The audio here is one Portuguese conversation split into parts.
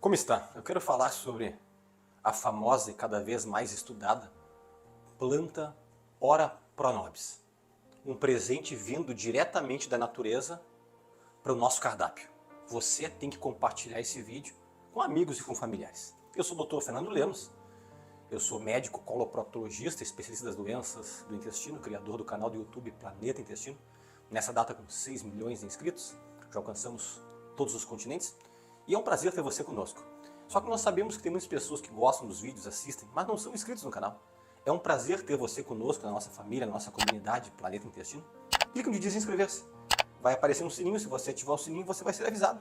Como está? Eu quero falar sobre a famosa e cada vez mais estudada planta Ora Pro Nobis. Um presente vindo diretamente da natureza para o nosso cardápio. Você tem que compartilhar esse vídeo com amigos e com familiares. Eu sou o Dr. Fernando Lemos, eu sou médico coloproctologista, especialista das doenças do intestino, criador do canal do YouTube Planeta Intestino. Nessa data com 6 milhões de inscritos, já alcançamos todos os continentes. E é um prazer ter você conosco. Só que nós sabemos que tem muitas pessoas que gostam dos vídeos, assistem, mas não são inscritos no canal. É um prazer ter você conosco, na nossa família, na nossa comunidade Planeta Intestino. Clique onde diz inscrever-se. Vai aparecer um sininho, se você ativar o sininho você vai ser avisado.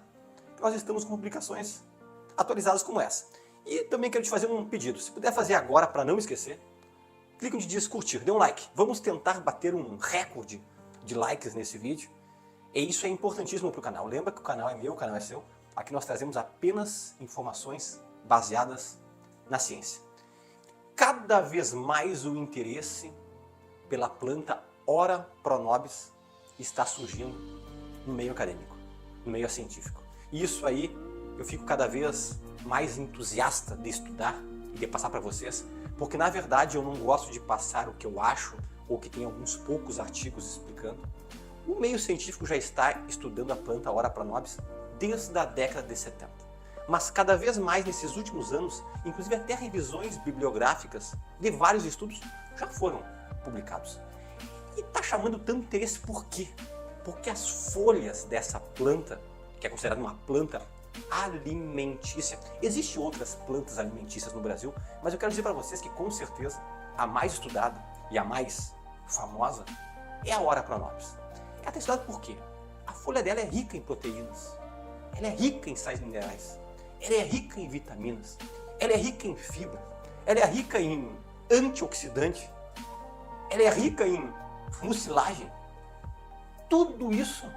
Nós estamos com publicações atualizadas como essa. E também quero te fazer um pedido. Se puder fazer agora para não esquecer, clique onde diz curtir, dê um like. Vamos tentar bater um recorde de likes nesse vídeo. E isso é importantíssimo para o canal. Lembra que o canal é meu, o canal é seu. Aqui nós trazemos apenas informações baseadas na ciência. Cada vez mais o interesse pela planta Ora Pro Nobis está surgindo no meio acadêmico, no meio científico. E isso aí eu fico cada vez mais entusiasta de estudar e de passar para vocês, porque na verdade eu não gosto de passar o que eu acho ou que tem alguns poucos artigos explicando. O meio científico já está estudando a planta Ora Pro Nobis desde a década de 70. Mas cada vez mais nesses últimos anos, inclusive até revisões bibliográficas de vários estudos já foram publicados. E está chamando tanto interesse por quê? Porque as folhas dessa planta, que é considerada uma planta alimentícia, existem outras plantas alimentícias no Brasil, mas eu quero dizer para vocês que com certeza a mais estudada e a mais famosa é a Ora Pro Nobis. Ela está estudada por quê? A folha dela é rica em proteínas. Ela é rica em sais minerais, ela é rica em vitaminas, ela é rica em fibra, ela é rica em antioxidante, ela é rica em mucilagem. Tudo isso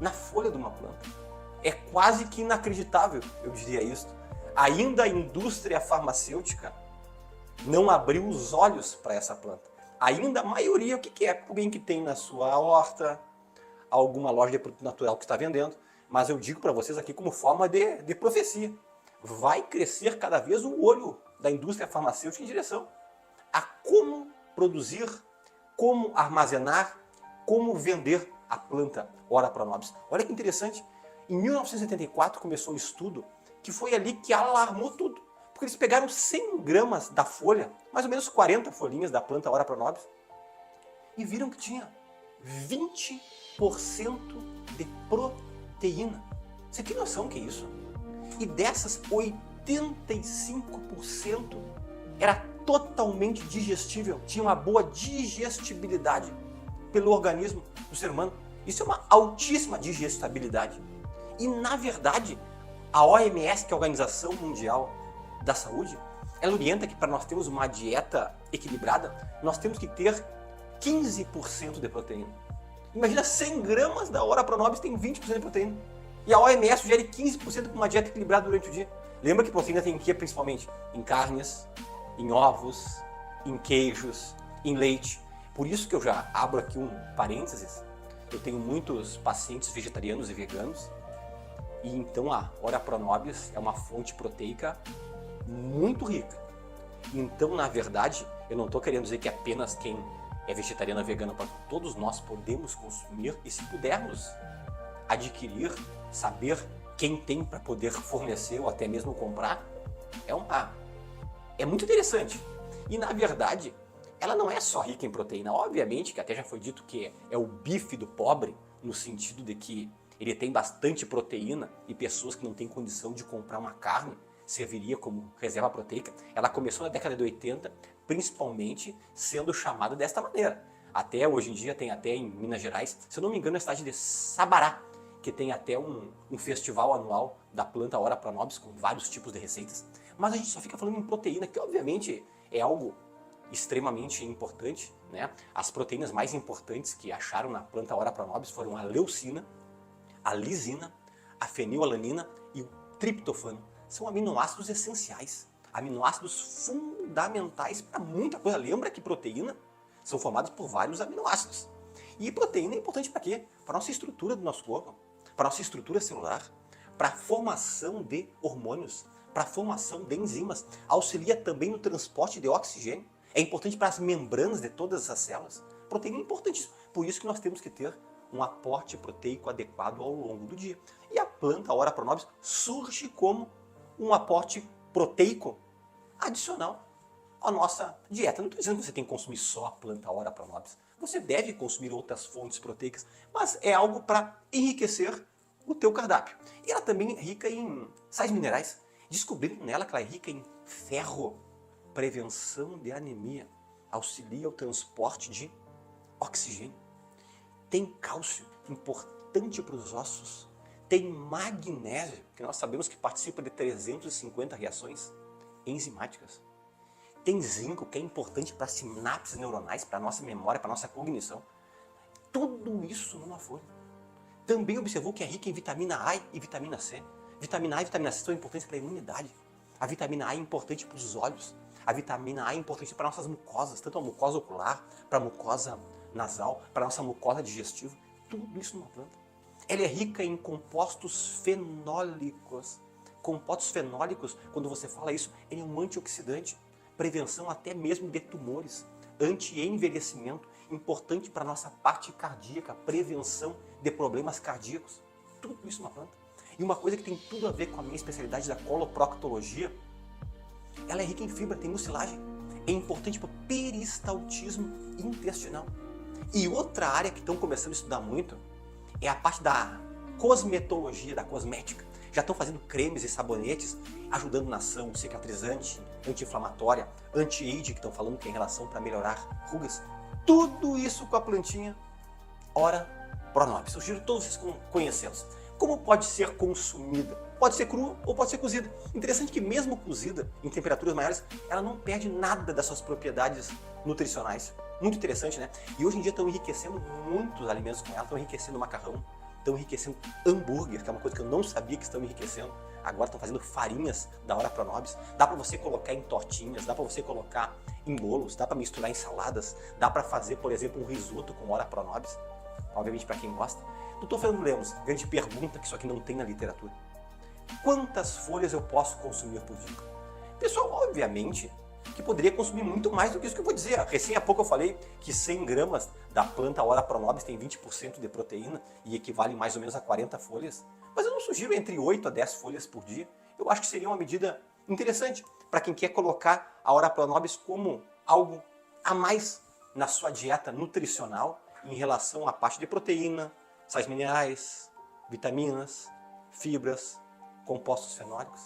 na folha de uma planta. É quase que inacreditável, eu diria isso. Ainda a indústria farmacêutica não abriu os olhos para essa planta. Ainda a maioria, o que é? Alguém que tem na sua horta, alguma loja de produto natural que está vendendo. Mas eu digo para vocês aqui como forma de profecia. Vai crescer cada vez o olho da indústria farmacêutica em direção a como produzir, como armazenar, como vender a planta Ora Pro Nobis. Olha que interessante, em 1974 começou um estudo que foi ali que alarmou tudo. Porque eles pegaram 100 gramas da folha, mais ou menos 40 folhinhas da planta Ora Pro Nobis, e viram que tinha 20% de proteína. Você tem noção que é isso? E dessas, 85% era totalmente digestível, tinha uma boa digestibilidade pelo organismo do ser humano. Isso é uma altíssima digestibilidade. E na verdade, a OMS, que é a Organização Mundial da Saúde, ela orienta que para nós termos uma dieta equilibrada, nós temos que ter 15% de proteína. Imagina 100 gramas da Ora Pro Nobis tem 20% de proteína. E a OMS sugere 15% com uma dieta equilibrada durante o dia. Lembra que proteína tem que principalmente em carnes, em ovos, em queijos, em leite. Por isso que eu já abro aqui um parênteses. Eu tenho muitos pacientes vegetarianos e veganos. E então a Ora Pro Nobis é uma fonte proteica muito rica. Então, na verdade, eu não estou querendo dizer que apenas quem é vegetariano ou vegano, para todos nós podemos consumir, e se pudermos adquirir, saber quem tem para poder fornecer ou até mesmo comprar, é muito interessante. E na verdade, ela não é só rica em proteína, obviamente que até já foi dito que é o bife do pobre, no sentido de que ele tem bastante proteína e pessoas que não têm condição de comprar uma carne serviria como reserva proteica. Ela começou na década de 80, principalmente sendo chamada desta maneira. Até hoje em dia tem até em Minas Gerais, se eu não me engano, na cidade de Sabará, que tem até um festival anual da planta Ora Pro Nobis com vários tipos de receitas. Mas a gente só fica falando em proteína, que obviamente é algo extremamente importante, né? As proteínas mais importantes que acharam na planta Ora Pro Nobis foram a leucina, a lisina, a fenilalanina e o triptofano. São aminoácidos essenciais, aminoácidos fundamentais para muita coisa. Lembra que proteína são formadas por vários aminoácidos. E proteína é importante para quê? Para a nossa estrutura do nosso corpo, para a nossa estrutura celular, para a formação de hormônios, para a formação de enzimas, auxilia também no transporte de oxigênio, é importante para as membranas de todas essas células. Proteína é importantíssimo, por isso que nós temos que ter um aporte proteico adequado ao longo do dia. E a planta Ora Pro Nobis surge como um aporte proteico adicional à nossa dieta. Não estou dizendo que você tem que consumir só a planta Ora Pro Nobis. Você deve consumir outras fontes proteicas, mas é algo para enriquecer o teu cardápio. E ela também é rica em sais minerais. Descobriram nela que ela é rica em ferro, prevenção de anemia, auxilia o transporte de oxigênio. Tem cálcio, importante para os ossos. Tem magnésio, que nós sabemos que participa de 350 reações enzimáticas. Tem zinco, que é importante para as sinapses neuronais, para a nossa memória, para a nossa cognição. Tudo isso numa folha. Também observou que é rica em vitamina A e vitamina C. Vitamina A e vitamina C são importantes para a imunidade. A vitamina A é importante para os olhos. A vitamina A é importante para nossas mucosas, tanto a mucosa ocular, para a mucosa nasal, para a nossa mucosa digestiva. Tudo isso numa planta. Ela é rica em compostos fenólicos. Compostos fenólicos, quando você fala isso, ele é um antioxidante. Prevenção até mesmo de tumores, anti-envelhecimento, importante para a nossa parte cardíaca, prevenção de problemas cardíacos. Tudo isso na planta. E uma coisa que tem tudo a ver com a minha especialidade da coloproctologia, ela é rica em fibra, tem mucilagem. É importante para o peristaltismo intestinal. E outra área que estão começando a estudar muito é a parte da cosmetologia, da cosmética. Já estão fazendo cremes e sabonetes, ajudando na ação cicatrizante, anti-inflamatória, anti-age, que estão falando que é em relação para melhorar rugas. Tudo isso com a plantinha Ora Pro Nobis. Eu sugiro todos vocês conhecê-los. Como pode ser consumida? Pode ser crua ou pode ser cozida. Interessante que mesmo cozida, em temperaturas maiores, ela não perde nada das suas propriedades nutricionais. Muito interessante, né? E hoje em dia estão enriquecendo muitos alimentos com ela, estão enriquecendo macarrão, estão enriquecendo hambúrguer, que é uma coisa que eu não sabia que estão enriquecendo. Agora estão fazendo farinhas da Ora Pro Nobis. Dá para você colocar em tortinhas, dá para você colocar em bolos, dá para misturar em saladas, dá para fazer, por exemplo, um risoto com Ora Pro Nobis. Obviamente para quem gosta. Doutor Fernando Lemos, grande pergunta que isso aqui não tem na literatura. Quantas folhas eu posso consumir por dia? Pessoal, obviamente que poderia consumir muito mais do que isso que eu vou dizer. Recém há pouco eu falei que 100 gramas da planta Ora Pro Nobis tem 20% de proteína e equivale mais ou menos a 40 folhas. Mas eu não sugiro entre 8 a 10 folhas por dia. Eu acho que seria uma medida interessante para quem quer colocar a Ora Pro Nobis como algo a mais na sua dieta nutricional em relação à parte de proteína, sais minerais, vitaminas, fibras, compostos fenólicos.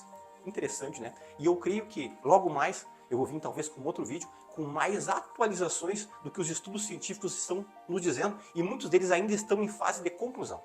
Interessante, né? E eu creio que logo mais eu vou vir talvez com outro vídeo com mais atualizações do que os estudos científicos estão nos dizendo e muitos deles ainda estão em fase de conclusão.